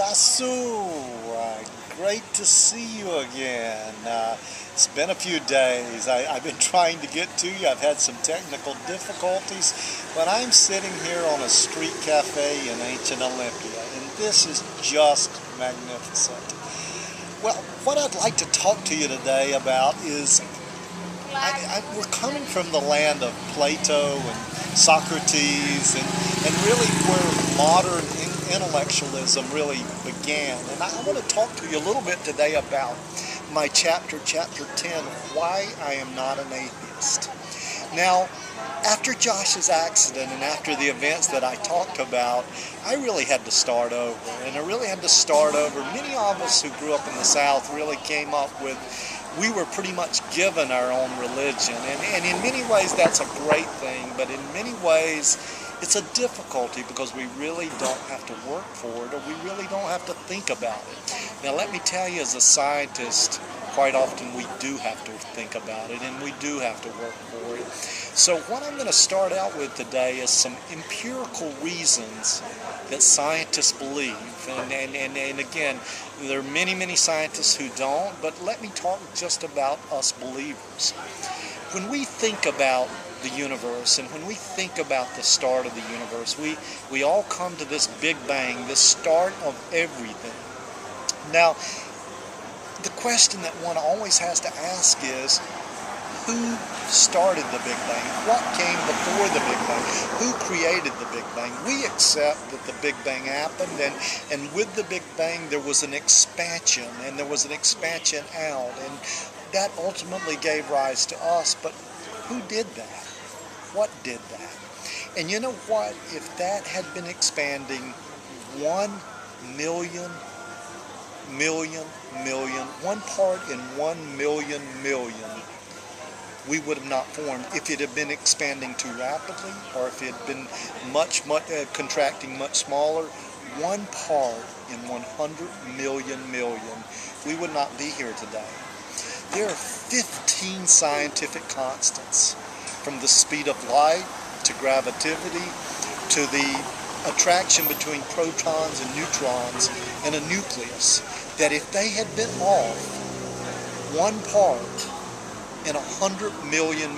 Yasu, great to see you again. It's been a few days. I've been trying to get to you. I've had some technical difficulties, but I'm sitting here on a street cafe in ancient Olympia, and this is just magnificent. Well, what I'd like to talk to you today about is we're coming from the land of Plato and Socrates and really where modern intellectualism really began. And I want to talk to you a little bit today about my chapter 10, Why I Am Not an Atheist. Now, after Josh's accident and after the events that I talked about, I really had to start over. And I really had to start over. Many of us who grew up in the South really came up with, we were pretty much given our own religion. And in many ways that's a great thing, but in many ways it's a difficulty because we really don't have to work for it, or we really don't have to think about it. Now let me tell you, as a scientist, quite often we do have to think about it, and we do have to work for it. So what I'm going to start out with today is some empirical reasons that scientists believe. And again, there are many scientists who don't, but let me talk just about us believers. When we think about the universe, and when we think about the start of the universe, we all come to this Big Bang, the start of everything. Now, the question that one always has to ask is, who started the Big Bang? What came before the Big Bang? Who created the Big Bang? We accept that the Big Bang happened, and with the Big Bang there was an expansion, and there was an expansion out, and that ultimately gave rise to us. But who did that? What did that? And you know what? If that had been expanding 1 million, 1 part in 1 million, we would have not formed. If it had been expanding too rapidly, or if it had been much contracting much smaller, 1 part in 100 million, we would not be here today. There are 15 scientific constants, from the speed of light to gravitivity to the attraction between protons and neutrons in a nucleus, that if they had been off 1 part in 100 million,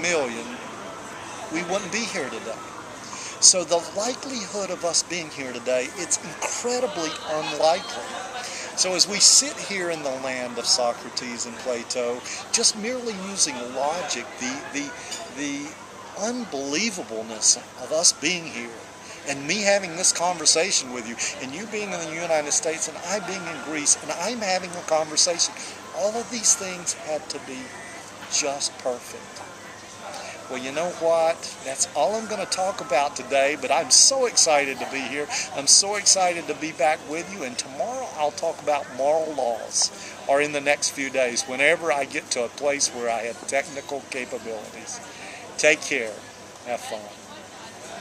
we wouldn't be here today. So the likelihood of us being here today, it's incredibly unlikely. So as we sit here in the land of Socrates and Plato, just merely using logic, the unbelievableness of us being here, and me having this conversation with you, and you being in the United States, and I being in Greece, and I'm having a conversation, all of these things had to be just perfect. Well, you know what? That's all I'm going to talk about today, but I'm so excited to be here. I'm so excited to be back with you, and tomorrow I'll talk about moral laws, or in the next few days, whenever I get to a place where I have technical capabilities. Take care. Have fun.